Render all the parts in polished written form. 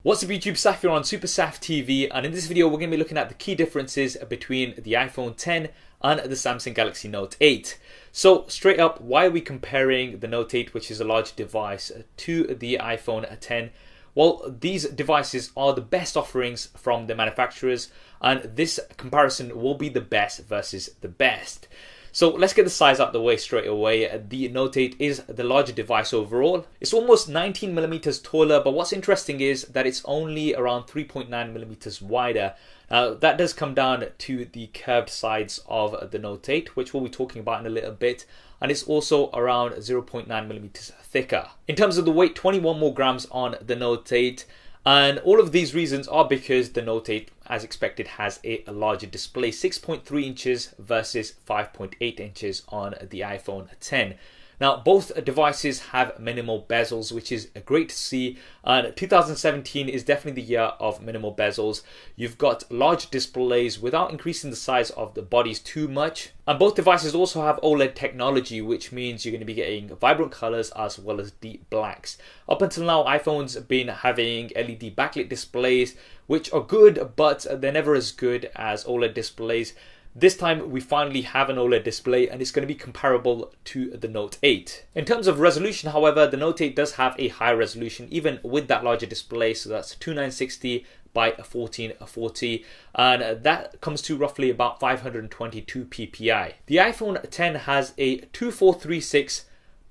What's up YouTube, Saf here on Super Saf TV, and in this video we're going to be looking at the key differences between the iPhone X and the Samsung Galaxy Note 8. So straight up, why are we comparing the Note 8, which is a large device, to the iPhone X? Well, these devices are the best offerings from the manufacturers, and this comparison will be the best versus the best. So let's get the size out the way straight away. The Note 8 is the larger device overall. It's almost 19mm taller, but what's interesting is that it's only around 3.9mm wider. Now that does come down to the curved sides of the Note 8, which we'll be talking about in a little bit, and it's also around 0.9mm thicker. In terms of the weight, 21 more grams on the Note 8. And all of these reasons are because the Note 8, as expected, has a larger display, 6.3 inches versus 5.8 inches on the iPhone X. Now, both devices have minimal bezels, which is great to see. And 2017 is definitely the year of minimal bezels. You've got large displays without increasing the size of the bodies too much. And both devices also have OLED technology, which means you're going to be getting vibrant colors as well as deep blacks. Up until now, iPhones have been having LED backlit displays, which are good, but they're never as good as OLED displays. This time we finally have an OLED display, and it's going to be comparable to the Note 8. In terms of resolution, however, the Note 8 does have a higher resolution even with that larger display, so that's 2960 by 1440, and that comes to roughly about 522 ppi. The iPhone X has a 2436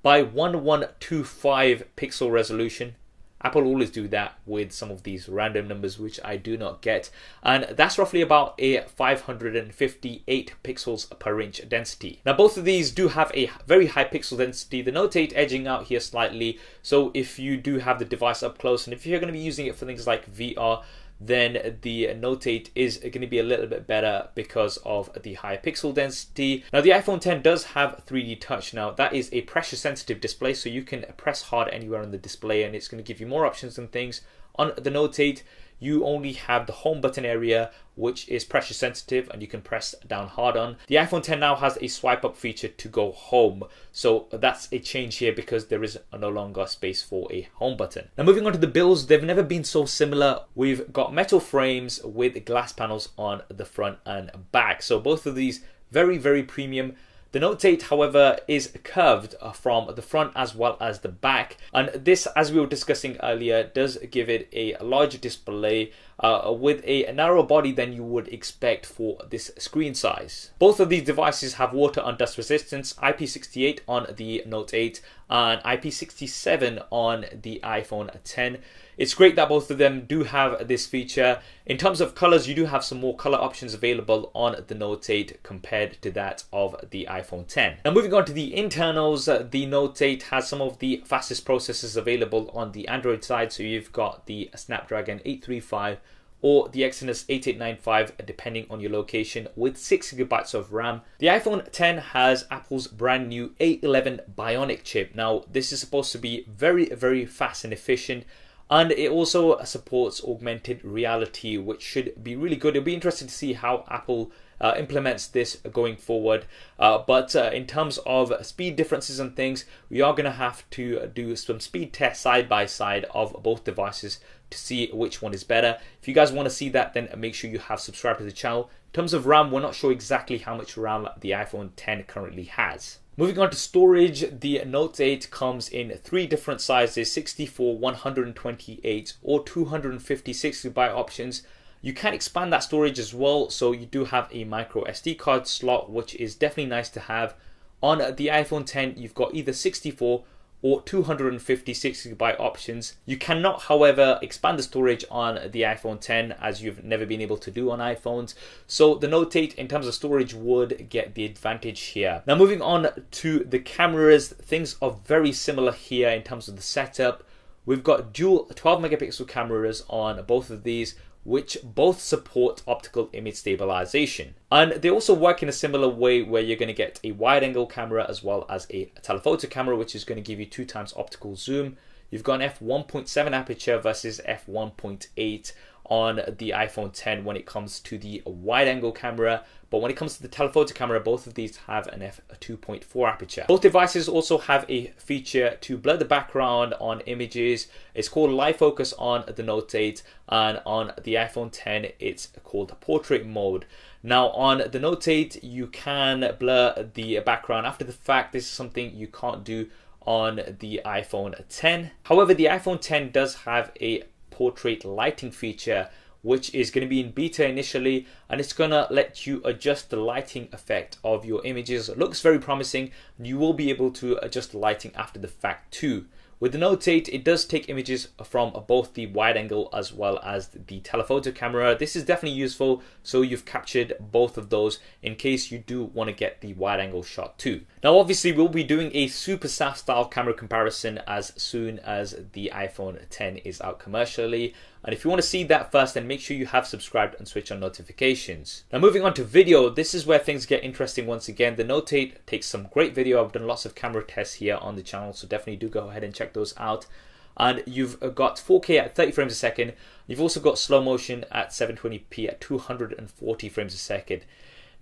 by 1125 pixel resolution. Apple always do that with some of these random numbers, which I do not get. And that's roughly about a 558 pixels per inch density. Now, both of these do have a very high pixel density. The Note 8 edging out here slightly. So if you do have the device up close, and if you're going to be using it for things like VR, then the Note 8 is going to be a little bit better because of the higher pixel density. Now, the iPhone X does have 3D touch. Now, that is a pressure sensitive display, so you can press hard anywhere on the display and it's going to give you more options and things. On the Note 8, you only have the home button area, which is pressure sensitive and you can press down hard on. The iPhone X now has a swipe up feature to go home. So that's a change here because there is no longer space for a home button. Now, moving on to the builds, they've never been so similar. We've got metal frames with glass panels on the front and back. So both of these very, very premium. The Note 8, however, is curved from the front as well as the back. And this, as we were discussing earlier, does give it a larger display with a narrower body than you would expect for this screen size. Both of these devices have water and dust resistance, IP68 on the Note 8 and IP67 on the iPhone X. It's great that both of them do have this feature. In terms of colors, you do have some more color options available on the Note 8 compared to that of the iPhone X. Now, moving on to the internals, the Note 8 has some of the fastest processors available on the Android side. So you've got the Snapdragon 835 or the Exynos 8895, depending on your location, with 6GB of RAM. The iPhone X has Apple's brand new A11 Bionic chip. Now, this is supposed to be very, very fast and efficient. And it also supports augmented reality, which should be really good. It'll be interesting to see how Apple implements this going forward. But in terms of speed differences and things, we are going to have to do some speed tests side by side of both devices to see which one is better. If you guys want to see that, then make sure you have subscribed to the channel. In terms of RAM, we're not sure exactly how much RAM the iPhone X currently has. Moving on to storage, the Note 8 comes in 3 different sizes, 64, 128 or 256GB options. You can expand that storage as well, so you do have a micro SD card slot, which is definitely nice to have. On the iPhone X, you've got either 64 or 256GB options. You cannot, however, expand the storage on the iPhone X, as you've never been able to do on iPhones. So the Note 8 in terms of storage would get the advantage here. Now, moving on to the cameras, things are very similar here in terms of the setup. We've got dual 12 megapixel cameras on both of these, which both support optical image stabilization. And they also work in a similar way where you're going to get a wide angle camera as well as a telephoto camera, which is going to give you 2x optical zoom. you've got an f1.7 aperture versus f1.8 on the iPhone 10 when it comes to the wide angle camera. But when it comes to the telephoto camera, both of these have an f2.4 aperture. Both devices also have a feature to blur the background on images. It's called live focus on the Note 8, and on the iPhone 10 it's called portrait mode. Now on the Note 8 you can blur the background after the fact. This is something you can't do on the iPhone 10. However, the iPhone 10 does have a portrait lighting feature, which is going to be in beta initially, and it's going to let you adjust the lighting effect of your images. It looks very promising. You will be able to adjust the lighting after the fact too. With the Note 8, it does take images from both the wide angle as well as the telephoto camera. This is definitely useful, so you've captured both of those in case you do want to get the wide angle shot too. Now obviously we'll be doing a super SAF style camera comparison as soon as the iPhone 10 is out commercially. And if you want to see that first, then make sure you have subscribed and switch on notifications. Now moving on to video, this is where things get interesting once again. The Note 8 takes some great video. I've done lots of camera tests here on the channel, so definitely do go ahead and check those out. And you've got 4K at 30 frames a second. You've also got slow motion at 720p at 240 frames a second.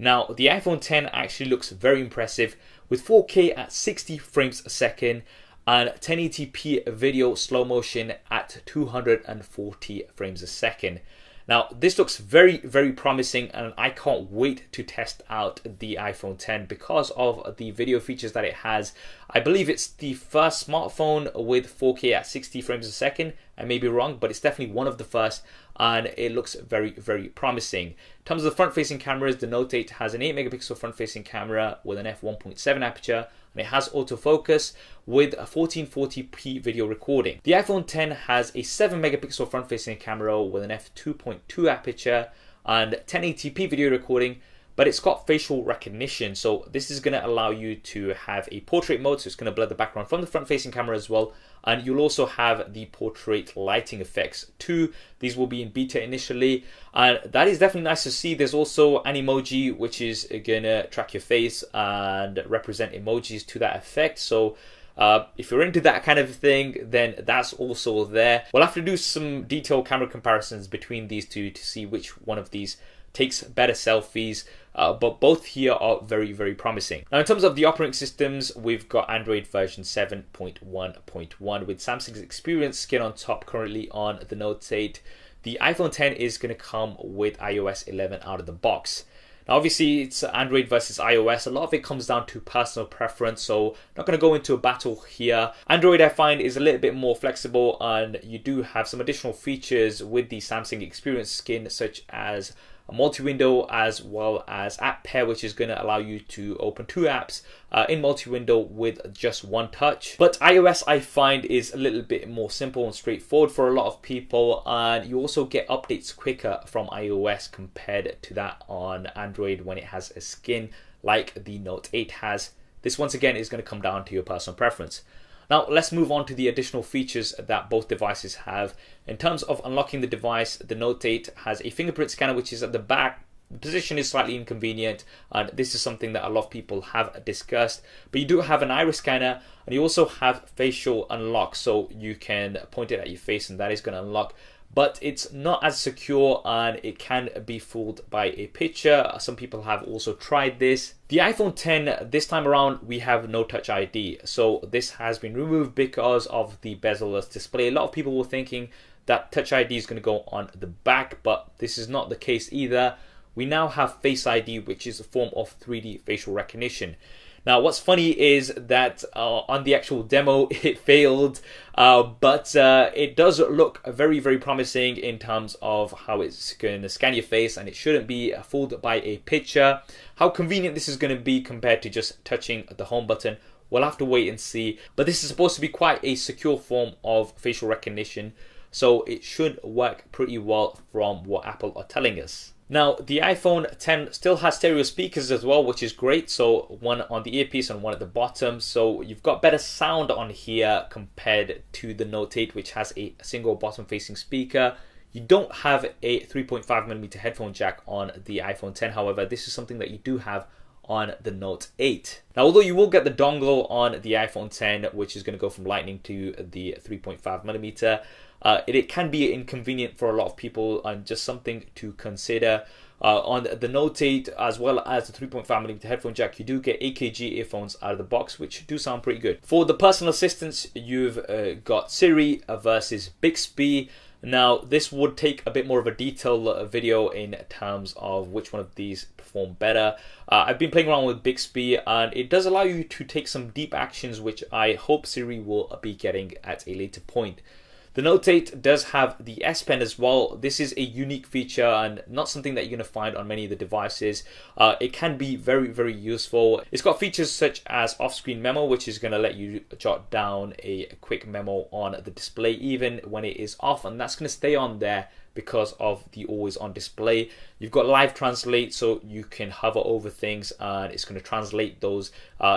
Now the iPhone 10 actually looks very impressive with 4K at 60 frames a second and 1080p video slow motion at 240 frames a second. Now this looks very, very promising, and I can't wait to test out the iPhone 10 because of the video features that it has. I believe it's the first smartphone with 4K at 60 frames a second. I may be wrong, but it's definitely one of the first, and it looks very, very promising. In terms of the front-facing cameras, the Note 8 has an 8 megapixel front-facing camera with an f1.7 aperture, and it has autofocus with a 1440p video recording. The iPhone 10 has a 7 megapixel front-facing camera with an f2.2 aperture and 1080p video recording, but it's got facial recognition, so this is going to allow you to have a portrait mode, so it's going to blur the background from the front-facing camera as well, and you'll also have the portrait lighting effects too. These will be in beta initially, and that is definitely nice to see. There's also an emoji which is going to track your face and represent emojis to that effect, so if you're into that kind of thing, then that's also there. We'll have to do some detailed camera comparisons between these two to see which one of these takes better selfies, but both here are very, very promising. Now in terms of the operating systems, we've got Android version 7.1.1 with Samsung's Experience skin on top currently on the Note 8. The iPhone 10 is going to come with iOS 11 out of the box. Now obviously it's Android versus iOS. A lot of it comes down to personal preference, so not going to go into a battle here. Android I find is a little bit more flexible, and you do have some additional features with the Samsung Experience skin, such as a multi-window as well as app pair, which is going to allow you to open two apps in multi-window with just one touch. But iOS I find is a little bit more simple and straightforward for a lot of people, and you also get updates quicker from iOS compared to that on Android when it has a skin like the Note 8 has. This once again is going to come down to your personal preference. Now let's move on to the additional features that both devices have. In terms of unlocking the device, the Note 8 has a fingerprint scanner which is at the back. The position is slightly inconvenient, and this is something that a lot of people have discussed. But you do have an iris scanner, and you also have facial unlock, so you can point it at your face and that is going to unlock. But it's not as secure, and it can be fooled by a picture. Some people have also tried this. The iPhone 10, this time around, we have no Touch ID. So this has been removed because of the bezel-less display. A lot of people were thinking that Touch ID is going to go on the back, but this is not the case either. We now have Face ID, which is a form of 3D facial recognition. Now, what's funny is that on the actual demo, it failed, but it does look very, very promising in terms of how it's going to scan your face, and it shouldn't be fooled by a picture. How convenient this is going to be compared to just touching the home button, we'll have to wait and see. But this is supposed to be quite a secure form of facial recognition, so it should work pretty well from what Apple are telling us. Now, the iPhone 10 still has stereo speakers as well, which is great. So one on the earpiece and one at the bottom. So you've got better sound on here compared to the Note 8, which has a single bottom-facing speaker. You don't have a 3.5mm headphone jack on the iPhone 10. However, this is something that you do have on the Note 8. Now, although you will get the dongle on the iPhone 10, which is going to go from Lightning to the 3.5mm, it can be inconvenient for a lot of people and just something to consider. On the Note 8 as well as the 3.5mm headphone jack, you do get AKG earphones out of the box, which do sound pretty good. For the personal assistants, you've got Siri versus Bixby. Now, this would take a bit more of a detailed video in terms of which one of these perform better. I've been playing around with Bixby, and it does allow you to take some deep actions, which I hope Siri will be getting at a later point. The Note 8 does have the S Pen as well. This is a unique feature and not something that you're going to find on many of the devices. It can be very, very useful. It's got features such as off-screen memo, which is going to let you jot down a quick memo on the display even when it is off, and that's going to stay on there because of the always on display. You've got live translate, so you can hover over things and it's going to translate those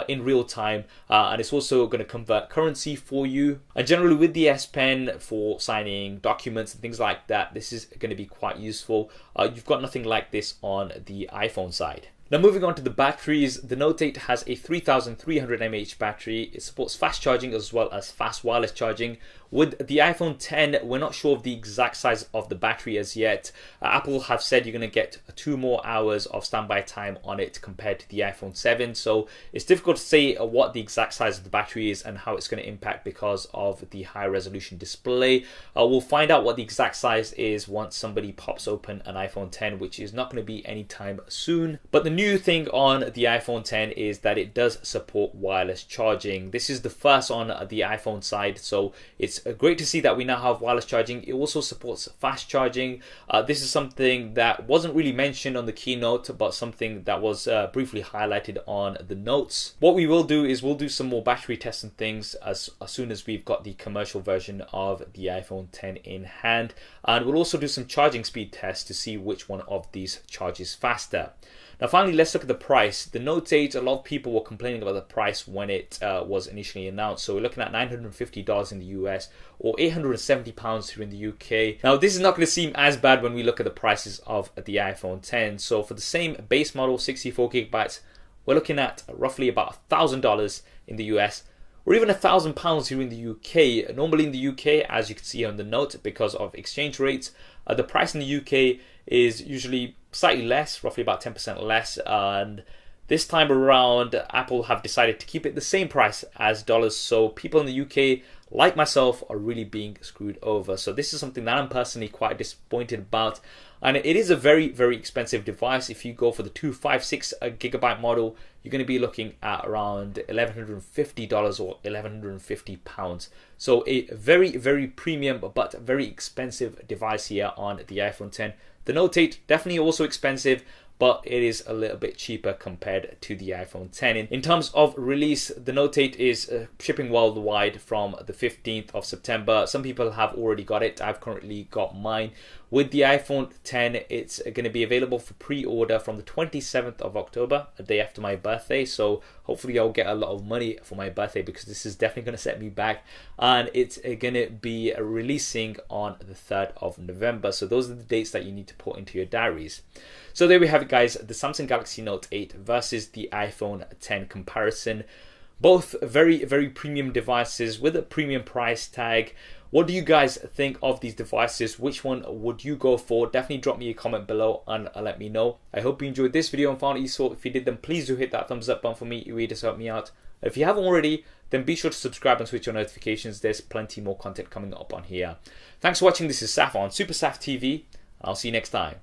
in real time, and it's also going to convert currency for you. And generally with the S Pen for signing documents and things like that, this is going to be quite useful. You've got nothing like this on the iPhone side. Now, moving on to the batteries, the Note 8 has a 3300 mAh battery. It supports fast charging as well as fast wireless charging. With the iPhone 10, we're not sure of the exact size of the battery as yet. Apple have said you're going to get 2 more hours of standby time on it compared to the iPhone 7. So it's difficult to say what the exact size of the battery is and how it's going to impact because of the high resolution display. We'll find out what the exact size is once somebody pops open an iPhone 10, which is not going to be anytime soon. But the new thing on the iPhone 10 is that it does support wireless charging. This is the first on the iPhone side, so it's great to see that we now have wireless charging. It also supports fast charging. This is something that wasn't really mentioned on the keynote, but something that was briefly highlighted on the notes. What we will do is we'll do some more battery tests and things as soon as we've got the commercial version of the iPhone 10 in hand, and we'll also do some charging speed tests to see which one of these charges faster. Now finally, let's look at the price. The Note 8, a lot of people were complaining about the price when it was initially announced. So we're looking at $950 in the US or £870 here in the UK. Now this is not going to seem as bad when we look at the prices of the iPhone 10. So for the same base model, 64 gigabytes, we're looking at roughly about $1,000 in the US, or even £1,000 here in the UK. Normally in the UK, as you can see on the note, because of exchange rates, the price in the UK is usually slightly less, roughly about 10% less, and this time around Apple have decided to keep it the same price as dollars, so people in the UK like myself are really being screwed over. So this is something that I'm personally quite disappointed about, and it is a very, very expensive device. If you go for the 256 gigabyte model, you're going to be looking at around $1,150 or £1,150. So a very, very premium but very expensive device here on the iPhone 10. The Note 8 definitely also expensive, but it is a little bit cheaper compared to the iPhone 10. In terms of release, the Note 8 is shipping worldwide from the 15th of September. Some people have already got it. I've currently got mine. With the iPhone 10, it's going to be available for pre-order from the 27th of October, a day after my birthday. So hopefully I'll get a lot of money for my birthday, because this is definitely going to set me back. And it's going to be releasing on the 3rd of November. So those are the dates that you need to put into your diaries. So there we have it, guys, the Samsung Galaxy Note 8 versus the iPhone 10 comparison. Both very, very premium devices with a premium price tag. What do you guys think of these devices? Which one would you go for? Definitely drop me a comment below and let me know. I hope you enjoyed this video and found it useful. If you did, then please do hit that thumbs up button for me. It really does help me out. If you haven't already, then be sure to subscribe and switch on notifications. There's plenty more content coming up on here. Thanks for watching. This is Saf on Super Saf TV. I'll see you next time.